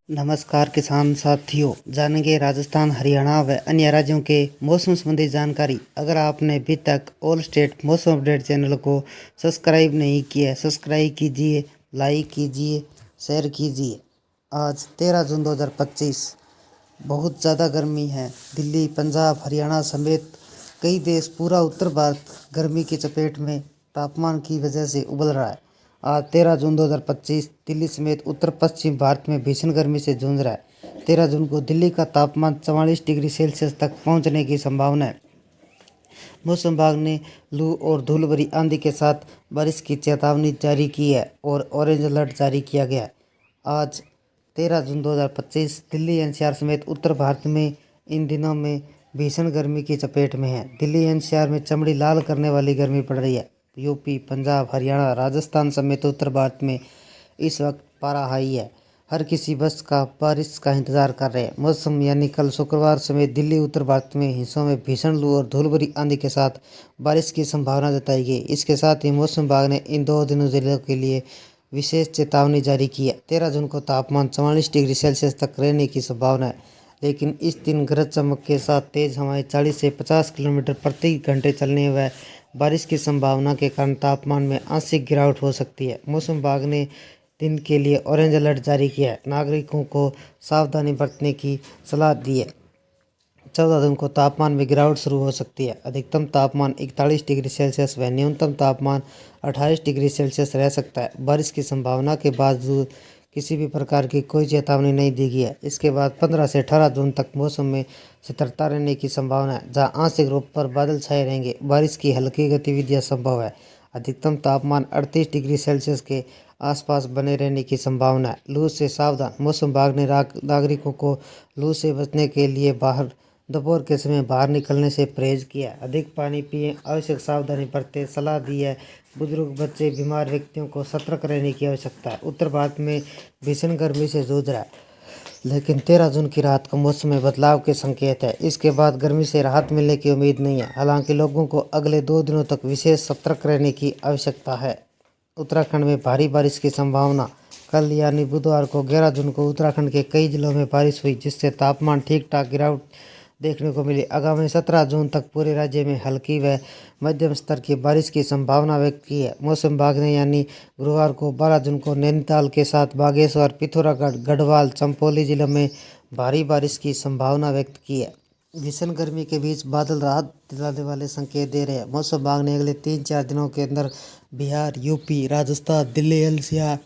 नमस्कार किसान साथियों, जानेंगे राजस्थान, हरियाणा व अन्य राज्यों के मौसम संबंधी जानकारी। अगर आपने अभी तक ऑल स्टेट मौसम अपडेट चैनल को सब्सक्राइब नहीं किया है, सब्सक्राइब कीजिए, लाइक कीजिए, शेयर कीजिए। आज 13 जून 2025 बहुत ज़्यादा गर्मी है। दिल्ली, पंजाब, हरियाणा समेत कई देश, पूरा उत्तर भारत गर्मी की चपेट में तापमान की वजह से उबल रहा है। आज 13 जून 2025 दिल्ली समेत उत्तर पश्चिम भारत में भीषण गर्मी से जूझ रहा है। 13 जून को दिल्ली का तापमान 44 डिग्री सेल्सियस तक पहुंचने की संभावना है। मौसम विभाग ने लू और धूल भरी आंधी के साथ बारिश की चेतावनी जारी की है और ऑरेंज अलर्ट जारी किया गया है। आज 13 जून 2025 दिल्ली एनसीआर समेत उत्तर भारत में इन दिनों में भीषण गर्मी की चपेट में है। दिल्ली एनसीआर में चमड़ी लाल करने वाली गर्मी पड़ रही है। यूपी, पंजाब, हरियाणा, राजस्थान समेत उत्तर भारत में इस वक्त पारा हाई है। हर किसी बस का बारिश का इंतजार कर रहे हैं। मौसम यानी कल शुक्रवार समेत दिल्ली, उत्तर भारत में हिस्सों में भीषण लू और धूल भरी आंधी के साथ बारिश की संभावना जताई गई। इसके साथ ही मौसम विभाग ने इन 2 दिनों जिलों के लिए विशेष चेतावनी जारी की है। 13 जून को तापमान 44 डिग्री सेल्सियस तक रहने की संभावना है, लेकिन इस दिन गरज चमक के साथ तेज हवाएं 40 से 50 किलोमीटर प्रति घंटे चलने व बारिश की संभावना के कारण तापमान में आंशिक गिरावट हो सकती है। मौसम विभाग ने दिन के लिए ऑरेंज अलर्ट जारी किया है। नागरिकों को सावधानी बरतने की सलाह दी है। 14 जून को तापमान में गिरावट शुरू हो सकती है। अधिकतम तापमान 41 डिग्री सेल्सियस व न्यूनतम तापमान 28 डिग्री सेल्सियस रह सकता है। बारिश की संभावना के बावजूद किसी भी प्रकार की कोई चेतावनी नहीं दी गई है। इसके बाद 15 से 18 जून तक मौसम में स्थिरता रहने की संभावना है, जहां आंशिक रूप पर बादल छाए रहेंगे। बारिश की हल्की गतिविधियां संभव है। अधिकतम तापमान 38 डिग्री सेल्सियस के आसपास बने रहने की संभावना है। लू से सावधान, मौसम विभाग ने नागरिकों को लू से बचने के लिए दोपहर के समय बाहर निकलने से परहेज किया। अधिक पानी पिएं, आवश्यक सावधानी बरतें सलाह दी है। बुजुर्ग, बच्चे, बीमार व्यक्तियों को सतर्क रहने की आवश्यकता है। उत्तर भारत में भीषण गर्मी से जूझ रहा है, लेकिन 13 जून की रात को मौसम में बदलाव के संकेत है। इसके बाद गर्मी से राहत मिलने की उम्मीद नहीं है। हालांकि लोगों को अगले 2 दिनों तक विशेष सतर्क रहने की आवश्यकता है। उत्तराखंड में भारी बारिश की संभावना। कल यानी बुधवार को 11 जून को उत्तराखंड के कई जिलों में बारिश हुई, जिससे तापमान ठीक ठाक गिरावट देखने को मिली। आगामी 17 जून तक पूरे राज्य में हल्की व मध्यम स्तर की बारिश की संभावना व्यक्त की है। मौसम विभाग ने यानी गुरुवार को 12 जून को नैनीताल के साथ बागेश्वर, पिथौरागढ़, गढ़वाल, चंपावली जिलों में भारी बारिश की संभावना व्यक्त की है। भीषण गर्मी के बीच बादल राहत दिलाने वाले संकेत दे रहे हैं। मौसम विभाग ने अगले 3-4 दिनों के अंदर बिहार, यूपी, राजस्थान, दिल्ली एनसीआर,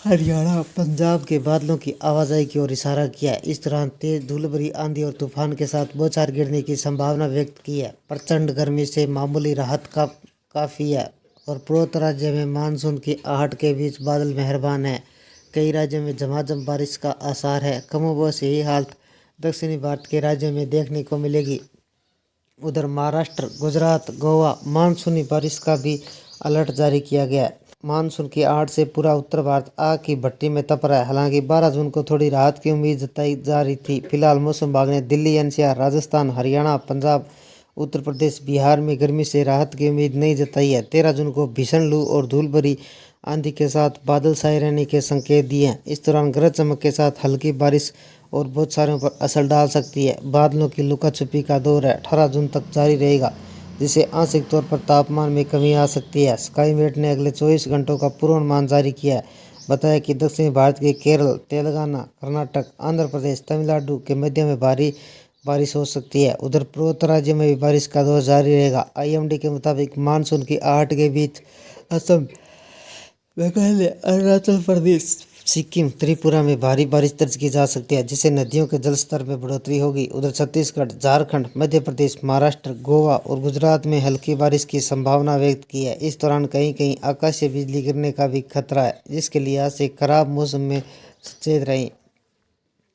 हरियाणा, पंजाब के बादलों की आवाजाही की ओर इशारा किया है। इस दौरान तेज धूल भरी आंधी और तूफान के साथ बौछार गिरने की संभावना व्यक्त की है। प्रचंड गर्मी से मामूली राहत काफ़ी है और पूर्वोत्तर राज्य में मानसून की आहट के बीच बादल मेहरबान है। कई राज्यों में झमाझम बारिश का आसार है। कमोबेश यही हालत दक्षिणी भारत के राज्यों में देखने को मिलेगी। उधर महाराष्ट्र, गुजरात, गोवा मानसूनी बारिश का भी अलर्ट जारी किया गया है। मानसून की आहट से पूरा उत्तर भारत आग की भट्टी में तप रहा है। हालांकि 12 जून को थोड़ी राहत की उम्मीद जताई जा रही थी। फिलहाल मौसम विभाग ने दिल्ली एनसीआर, राजस्थान, हरियाणा, पंजाब, उत्तर प्रदेश, बिहार में गर्मी से राहत की उम्मीद नहीं जताई है। 13 जून को भीषण लू और धूल भरी आंधी के साथ बादल छाए रहने के संकेत दिए हैं। इस दौरान गरज चमक के साथ हल्की बारिश और बौछारों पर असर डाल सकती है। बादलों की लुका छुपी का दौर है 18 जून तक जारी रहेगा, जिससे आंशिक तौर पर तापमान में कमी आ सकती है। स्काईमेट ने अगले 24 घंटों का पूर्वानुमान जारी किया है। बताया कि दक्षिणी भारत के केरल, तेलंगाना, कर्नाटक, आंध्र प्रदेश, तमिलनाडु के मध्य में भारी बारिश हो सकती है। उधर पूर्वोत्तर राज्य में भी बारिश का दौर जारी रहेगा। आईएमडी के मुताबिक मानसून की आहट के बीच असम, मेघालय, अरुणाचल प्रदेश, सिक्किम, त्रिपुरा में भारी बारिश दर्ज की जा सकती है, जिससे नदियों के जलस्तर में बढ़ोतरी होगी। उधर छत्तीसगढ़, झारखंड, मध्य प्रदेश, महाराष्ट्र, गोवा और गुजरात में हल्की बारिश की संभावना व्यक्त की है। इस दौरान कहीं कहीं आकाशीय बिजली गिरने का भी खतरा है, जिसके लिहाज से खराब मौसम में सचेत रहें।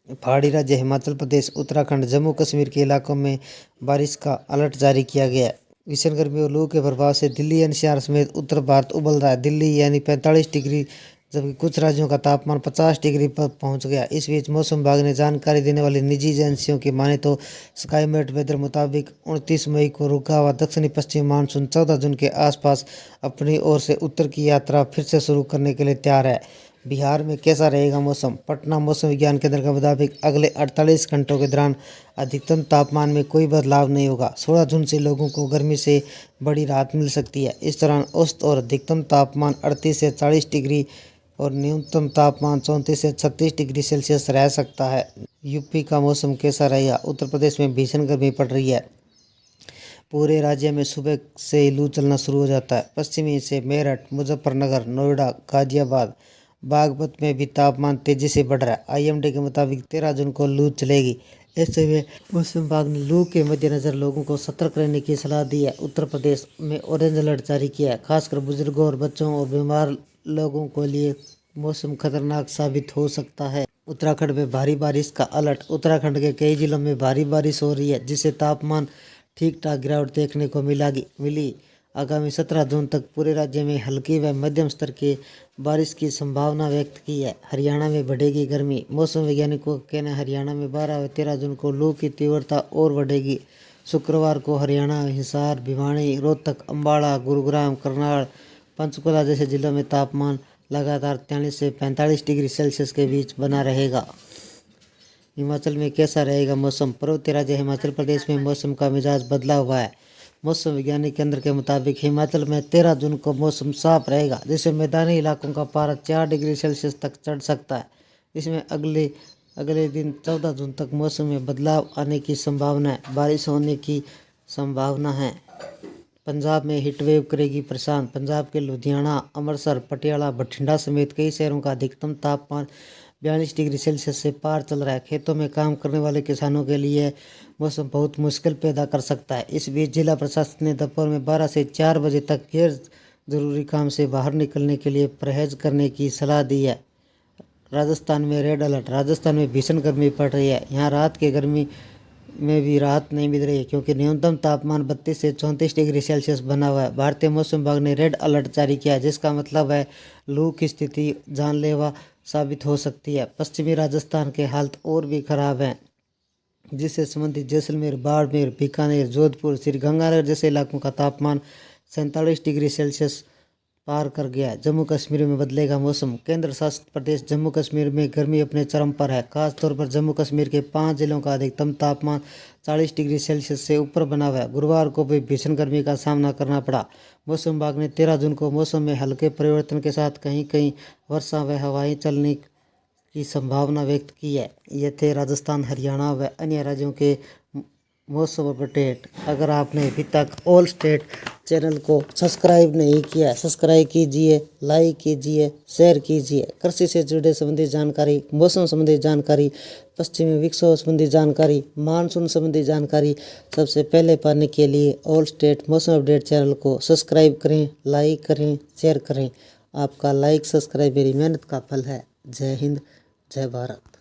पहाड़ी राज्य हिमाचल प्रदेश, उत्तराखंड, जम्मू कश्मीर के इलाकों में बारिश का अलर्ट जारी किया गया है। भीषण गर्मी और लू के प्रभाव से दिल्ली एनसीआर समेत उत्तर भारत उबल रहा है। दिल्ली यानी 45 डिग्री, जबकि कुछ राज्यों का तापमान 50 डिग्री पर पहुंच गया। इस बीच मौसम विभाग ने जानकारी देने वाली निजी एजेंसियों की माने तो स्काईमेट वेदर मुताबिक 29 मई को रुका हुआ दक्षिणी पश्चिमी मानसून 14 जून के आसपास अपनी ओर से उत्तर की यात्रा फिर से शुरू करने के लिए तैयार है। बिहार में कैसा रहेगा मौसम? पटना मौसम विज्ञान केंद्र के मुताबिक अगले 48 घंटों के दौरान अधिकतम तापमान में कोई बदलाव नहीं होगा। 16 जून से लोगों को गर्मी से बड़ी राहत मिल सकती है। इस दौरान औसत और अधिकतम तापमान 38 से 40 डिग्री और न्यूनतम तापमान 34 से 36 डिग्री सेल्सियस रह सकता है। यूपी का मौसम कैसा रहेगा? उत्तर प्रदेश में भीषण गर्मी पड़ रही है। पूरे राज्य में सुबह से ही लू चलना शुरू हो जाता है। पश्चिमी से मेरठ, मुजफ्फरनगर, नोएडा, गाजियाबाद, बागपत में भी तापमान तेजी से बढ़ रहा है। आईएमडी के मुताबिक 13 जून को लू चलेगी। ऐसे में मौसम विभाग ने लू के मद्देनजर लोगों को सतर्क रहने की सलाह दी है। उत्तर प्रदेश में ऑरेंज अलर्ट जारी किया है। खासकर बुजुर्गों और बच्चों और बीमार लोगों के लिए मौसम खतरनाक साबित हो सकता है। उत्तराखंड में भारी बारिश का अलर्ट। उत्तराखंड के कई जिलों में भारी बारिश हो रही है, जिससे तापमान ठीक ठाक गिरावट देखने को मिली। आगामी 17 जून तक पूरे राज्य में हल्की व मध्यम स्तर की बारिश की संभावना व्यक्त की है। हरियाणा में बढ़ेगी गर्मी। मौसम वैज्ञानिकों का कहना है हरियाणा में 12 व 13 जून को लू की तीव्रता और बढ़ेगी। शुक्रवार को हरियाणा, हिसार, भिवानी, रोहतक, अम्बाला, गुरुग्राम, करनाल, पंचकुला जैसे जिलों में तापमान लगातार 43 से 45 डिग्री सेल्सियस के बीच बना रहेगा। हिमाचल में कैसा रहेगा मौसम? पर्वतीय राज्य हिमाचल प्रदेश में मौसम का मिजाज बदला हुआ है। मौसम विज्ञान केंद्र के मुताबिक हिमाचल में 13 जून को मौसम साफ रहेगा, जिससे मैदानी इलाकों का पारा 4 डिग्री सेल्सियस तक चढ़ सकता है। इसमें अगले दिन 14 जून तक मौसम में बदलाव आने की संभावना है। बारिश होने की संभावना है। पंजाब में हीटवेव करेगी परेशान। पंजाब के लुधियाना, अमृतसर, पटियाला, बठिंडा समेत कई शहरों का अधिकतम तापमान 42 डिग्री सेल्सियस से पार चल रहा है। खेतों में काम करने वाले किसानों के लिए मौसम बहुत मुश्किल पैदा कर सकता है। इस बीच जिला प्रशासन ने दोपहर में 12 से 4 बजे तक गैर जरूरी काम से बाहर निकलने के लिए परहेज करने की सलाह दी है। राजस्थान में रेड अलर्ट। राजस्थान में भीषण गर्मी पड़ रही है। यहाँ रात की गर्मी में भी राहत नहीं मिल रही है, क्योंकि न्यूनतम तापमान 32 से 34 डिग्री सेल्सियस बना हुआ है। भारतीय मौसम विभाग ने रेड अलर्ट जारी किया है, जिसका मतलब है लू की स्थिति जानलेवा साबित हो सकती है। पश्चिमी राजस्थान के हालत और भी खराब हैं, जिससे संबंधित जैसलमेर, बाड़मेर, बीकानेर, जोधपुर, श्रीगंगानगर जैसे इलाकों का तापमान 47 डिग्री सेल्सियस पार कर गया है। जम्मू कश्मीर में बदलेगा मौसम। केंद्र शासित प्रदेश जम्मू कश्मीर में गर्मी अपने चरम पर है। खासतौर पर जम्मू कश्मीर के 5 जिलों का अधिकतम तापमान 40 डिग्री सेल्सियस से ऊपर बना हुआ है। गुरुवार को भी भीषण गर्मी का सामना करना पड़ा। मौसम विभाग ने 13 जून को मौसम में हल्के परिवर्तन के साथ कहीं कहीं वर्षा व हवाएं चलने की संभावना व्यक्त की है। ये थे राजस्थान, हरियाणा व अन्य राज्यों के मौसम अपडेट। अगर आपने अभी तक ऑल स्टेट चैनल को सब्सक्राइब नहीं किया, सब्सक्राइब कीजिए, लाइक कीजिए, शेयर कीजिए। कृषि से जुड़े संबंधी जानकारी, मौसम संबंधी जानकारी, पश्चिमी विक्षोभ संबंधी जानकारी, मानसून संबंधी जानकारी सबसे पहले पाने के लिए ऑल स्टेट मौसम अपडेट चैनल को सब्सक्राइब करें, लाइक करें, शेयर करें। आपका लाइक सब्सक्राइब मेरी मेहनत का फल है। जय हिंद, जय भारत।